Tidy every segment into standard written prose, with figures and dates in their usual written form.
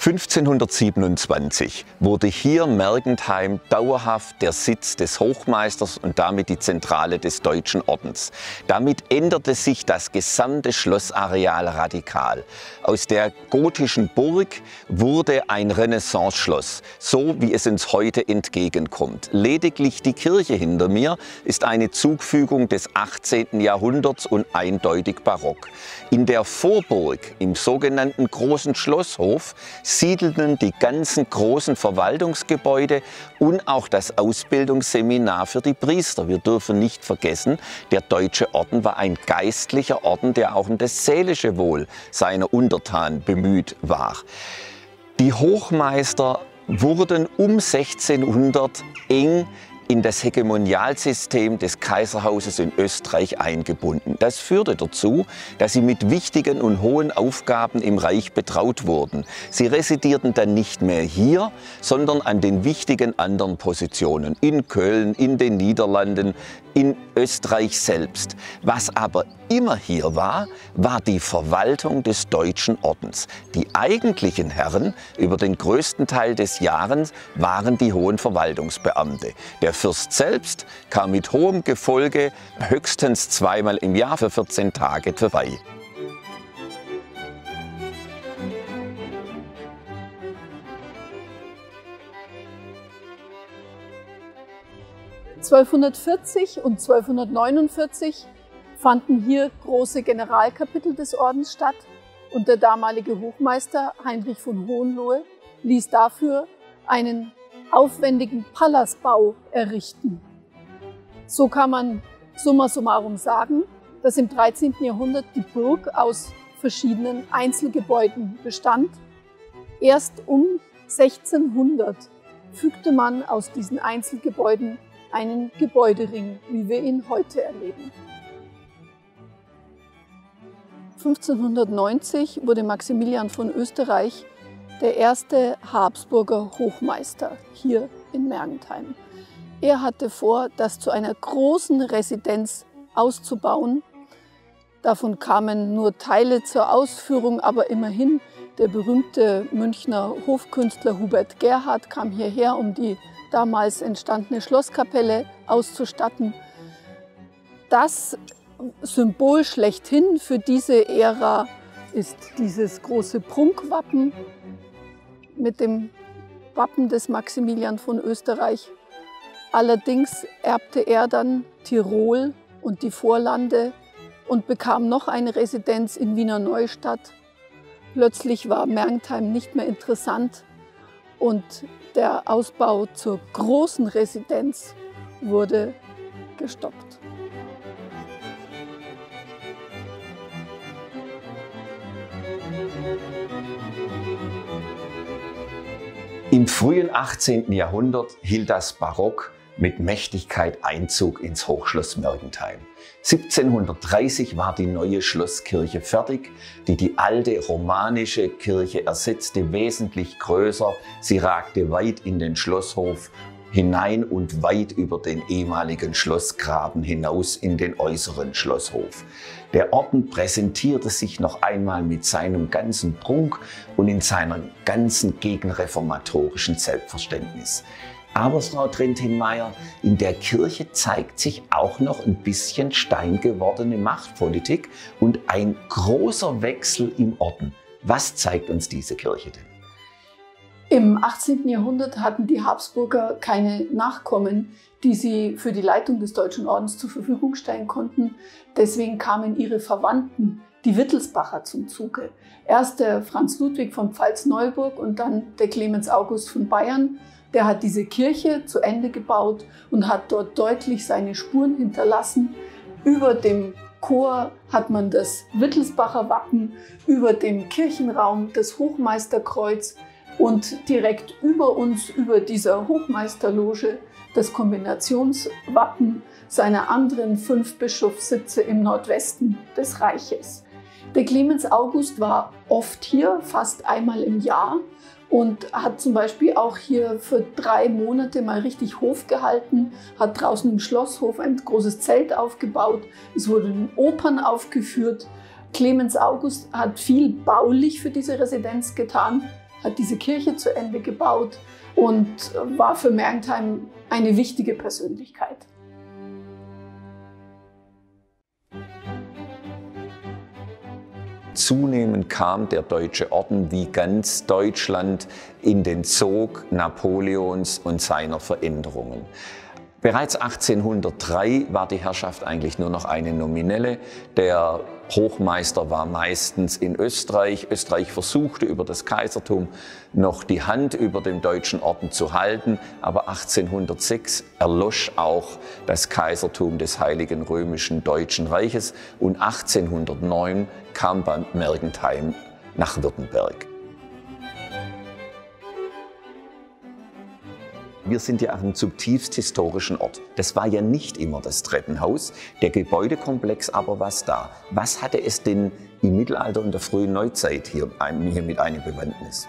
1527 wurde hier Mergentheim dauerhaft der Sitz des Hochmeisters und damit die Zentrale des Deutschen Ordens. Damit änderte sich das gesamte Schlossareal radikal. Aus der gotischen Burg wurde ein Renaissance-Schloss, so wie es uns heute entgegenkommt. Lediglich die Kirche hinter mir ist eine Zugfügung des 18. Jahrhunderts und eindeutig barock. In der Vorburg, im sogenannten Großen Schlosshof, siedelten die ganzen großen Verwaltungsgebäude und auch das Ausbildungsseminar für die Priester. Wir dürfen nicht vergessen, der Deutsche Orden war ein geistlicher Orden, der auch um das seelische Wohl seiner Untertanen bemüht war. Die Hochmeister wurden um 1600 eng in das Hegemonialsystem des Kaiserhauses in Österreich eingebunden. Das führte dazu, dass sie mit wichtigen und hohen Aufgaben im Reich betraut wurden. Sie residierten dann nicht mehr hier, sondern an den wichtigen anderen Positionen in Köln, in den Niederlanden, in Österreich selbst. Was aber immer hier war, war die Verwaltung des Deutschen Ordens. Die eigentlichen Herren über den größten Teil des Jahres waren die hohen Verwaltungsbeamte. Der Fürst selbst kam mit hohem Gefolge höchstens zweimal im Jahr für 14 Tage vorbei. (1240 und 1249) fanden hier große Generalkapitel des Ordens statt und der damalige Hochmeister Heinrich von Hohenlohe ließ dafür einen aufwendigen Palasbau errichten. So kann man summa summarum sagen, dass im 13. Jahrhundert die Burg aus verschiedenen Einzelgebäuden bestand. Erst um 1600 fügte man aus diesen Einzelgebäuden einen Gebäudering, wie wir ihn heute erleben. 1590 wurde Maximilian von Österreich der erste Habsburger Hochmeister hier in Mergentheim. Er hatte vor, das zu einer großen Residenz auszubauen. Davon kamen nur Teile zur Ausführung, aber immerhin der berühmte Münchner Hofkünstler Hubert Gerhard kam hierher, um die damals entstandene Schlosskapelle auszustatten. Das Symbol schlechthin für diese Ära ist dieses große Prunkwappen mit dem Wappen des Maximilian von Österreich. Allerdings erbte er dann Tirol und die Vorlande und bekam noch eine Residenz in Wiener Neustadt. Plötzlich war Mergentheim nicht mehr interessant und der Ausbau zur großen Residenz wurde gestoppt. Im frühen 18. Jahrhundert hielt das Barock mit Mächtigkeit Einzug ins Hochschloss Mergentheim. 1730 war die neue Schlosskirche fertig, die die alte romanische Kirche ersetzte, wesentlich größer. Sie ragte weit in den Schlosshof hinein und weit über den ehemaligen Schlossgraben hinaus in den äußeren Schlosshof. Der Orden präsentierte sich noch einmal mit seinem ganzen Prunk und in seinem ganzen gegenreformatorischen Selbstverständnis. Aber Frau Trentin-Meyer, in der Kirche zeigt sich auch noch ein bisschen steingewordene Machtpolitik und ein großer Wechsel im Orden. Was zeigt uns diese Kirche denn? Im 18. Jahrhundert hatten die Habsburger keine Nachkommen, die sie für die Leitung des Deutschen Ordens zur Verfügung stellen konnten. Deswegen kamen ihre Verwandten, die Wittelsbacher, zum Zuge. Erst der Franz Ludwig von Pfalz-Neuburg und dann der Clemens August von Bayern. Der hat diese Kirche zu Ende gebaut und hat dort deutlich seine Spuren hinterlassen. Über dem Chor hat man das Wittelsbacher Wappen, über dem Kirchenraum das Hochmeisterkreuz und direkt über uns, über dieser Hochmeisterloge, das Kombinationswappen seiner anderen 5 Bischofssitze im Nordwesten des Reiches. Der Clemens August war oft hier, fast einmal im Jahr, und hat zum Beispiel auch hier für 3 Monate mal richtig Hof gehalten, hat draußen im Schlosshof ein großes Zelt aufgebaut, es wurden Opern aufgeführt. Clemens August hat viel baulich für diese Residenz getan. hat diese Kirche zu Ende gebaut und war für Mergentheim eine wichtige Persönlichkeit. Zunehmend kam der Deutsche Orden wie ganz Deutschland in den Sog Napoleons und seiner Veränderungen. Bereits 1803 war die Herrschaft eigentlich nur noch eine nominelle. Der Hochmeister war meistens in Österreich. Österreich versuchte über das Kaisertum noch die Hand über dem Deutschen Orden zu halten, aber 1806 erlosch auch das Kaisertum des Heiligen Römischen Deutschen Reiches und 1809 kam Bad Mergentheim nach Württemberg. Wir sind ja am zutiefst historischen Ort. Das war ja nicht immer das Treppenhaus, der Gebäudekomplex aber war da. Was hatte es denn im Mittelalter und der frühen Neuzeit hier mit einer Bewandtnis?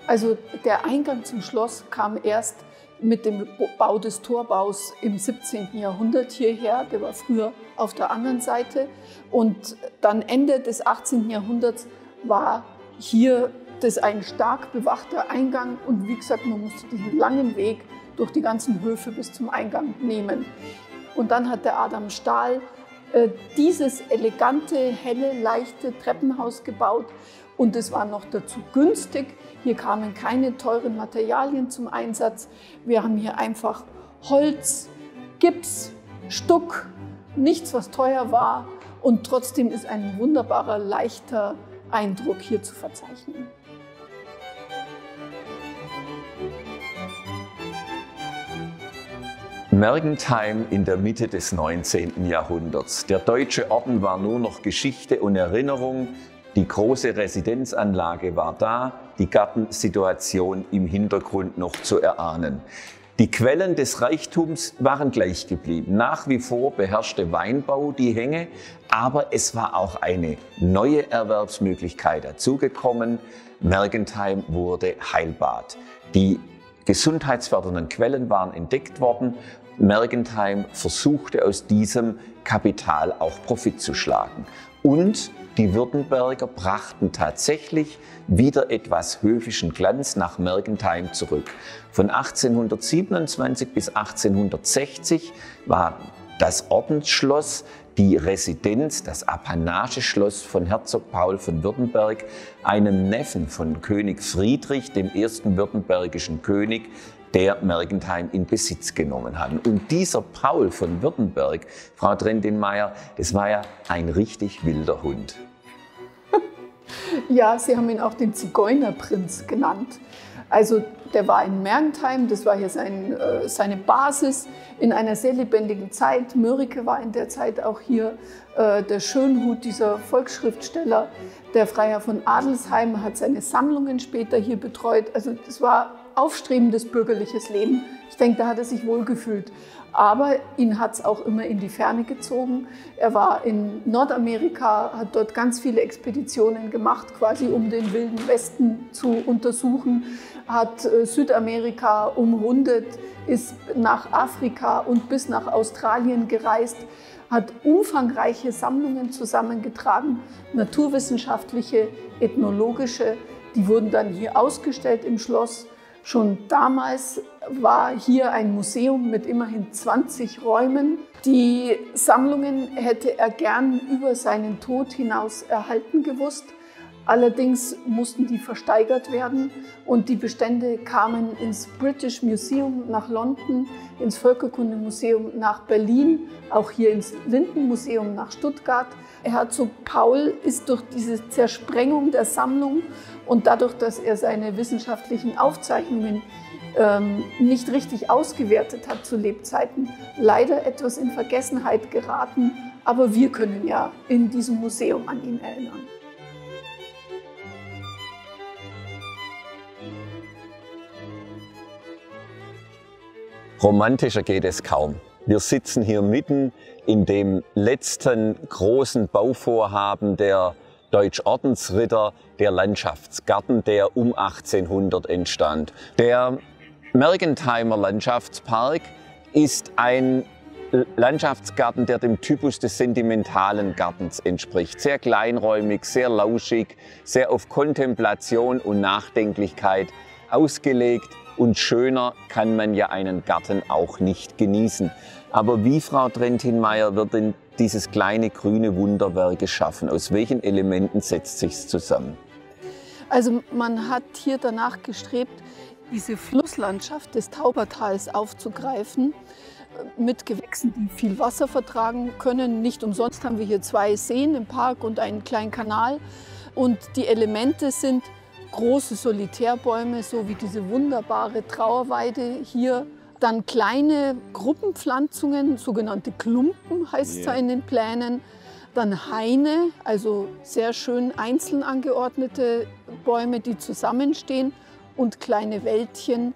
Also der Eingang zum Schloss kam erst mit dem Bau des Torbaus im 17. Jahrhundert hierher. Der war früher auf der anderen Seite. Und dann Ende des 18. Jahrhunderts war hier das ist ein stark bewachter Eingang und wie gesagt, man musste diesen langen Weg durch die ganzen Höfe bis zum Eingang nehmen. Und dann hat der Adam Stahl dieses elegante, helle, leichte Treppenhaus gebaut und es war noch dazu günstig. Hier kamen keine teuren Materialien zum Einsatz. Wir haben hier einfach Holz, Gips, Stuck, nichts, was teuer war und trotzdem ist ein wunderbarer, leichter Eindruck hier zu verzeichnen. Mergentheim in der Mitte des 19. Jahrhunderts. Der Deutsche Orden war nur noch Geschichte und Erinnerung. Die große Residenzanlage war da, die Gartensituation im Hintergrund noch zu erahnen. Die Quellen des Reichtums waren gleich geblieben. Nach wie vor beherrschte Weinbau die Hänge, aber es war auch eine neue Erwerbsmöglichkeit dazugekommen. Mergentheim wurde Heilbad. Die gesundheitsfördernden Quellen waren entdeckt worden. Mergentheim versuchte aus diesem Kapital auch Profit zu schlagen. Und die Württemberger brachten tatsächlich wieder etwas höfischen Glanz nach Mergentheim zurück. Von 1827 bis 1860 war das Ordensschloss die Residenz, das Apanageschloss von Herzog Paul von Württemberg, einem Neffen von König Friedrich, dem ersten württembergischen König, der Mergentheim in Besitz genommen hat. Und dieser Paul von Württemberg, Frau Trendinmeier, das war ja ein richtig wilder Hund. Ja, Sie haben ihn auch den Zigeunerprinz genannt. Also der war in Mergentheim, das war hier seine Basis in einer sehr lebendigen Zeit. Mörike war in der Zeit auch hier. Der Schönhut, dieser Volksschriftsteller, der Freiherr von Adelsheim, hat seine Sammlungen später hier betreut. Also das war aufstrebendes bürgerliches Leben. Ich denke, da hat er sich wohlgefühlt. Aber ihn hat es auch immer in die Ferne gezogen. Er war in Nordamerika, hat dort ganz viele Expeditionen gemacht, quasi um den Wilden Westen zu untersuchen, hat Südamerika umrundet, ist nach Afrika und bis nach Australien gereist, hat umfangreiche Sammlungen zusammengetragen, naturwissenschaftliche, ethnologische. Die wurden dann hier ausgestellt im Schloss. Schon damals war hier ein Museum mit immerhin 20 Räumen. Die Sammlungen hätte er gern über seinen Tod hinaus erhalten gewusst. Allerdings mussten die versteigert werden und die Bestände kamen ins British Museum nach London, ins Völkerkundemuseum nach Berlin, auch hier ins Lindenmuseum nach Stuttgart. Herzog Paul ist durch diese Zersprengung der Sammlung und dadurch, dass er seine wissenschaftlichen Aufzeichnungen nicht richtig ausgewertet hat zu Lebzeiten, leider etwas in Vergessenheit geraten. Aber wir können ja in diesem Museum an ihn erinnern. Romantischer geht es kaum. Wir sitzen hier mitten in dem letzten großen Bauvorhaben der Deutschordensritter, der Landschaftsgarten, der um 1800 entstand. Der Mergentheimer Landschaftspark ist ein Landschaftsgarten, der dem Typus des sentimentalen Gartens entspricht. Sehr kleinräumig, sehr lauschig, sehr auf Kontemplation und Nachdenklichkeit ausgelegt. Und schöner kann man ja einen Garten auch nicht genießen. Aber wie, Frau Trentin-Meyer, wird denn dieses kleine grüne Wunderwerk geschaffen? Aus welchen Elementen setzt sich's zusammen? Also man hat hier danach gestrebt, diese Flusslandschaft des Taubertals aufzugreifen, mit Gewächsen, die viel Wasser vertragen können. Nicht umsonst haben wir hier 2 Seen im Park und einen kleinen Kanal. Und die Elemente sind große Solitärbäume, so wie diese wunderbare Trauerweide hier. Dann kleine Gruppenpflanzungen, sogenannte Klumpen heißt es in den Plänen. Dann Haine, also sehr schön einzeln angeordnete Bäume, die zusammenstehen, und kleine Wäldchen.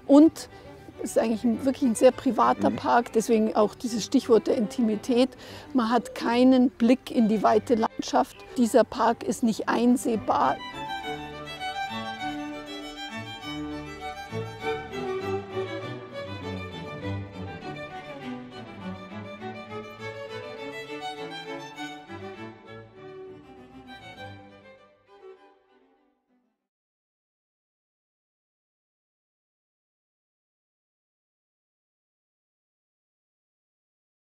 Und es ist eigentlich wirklich ein sehr privater Park, deswegen auch dieses Stichwort der Intimität. Man hat keinen Blick in die weite Landschaft. Dieser Park ist nicht einsehbar.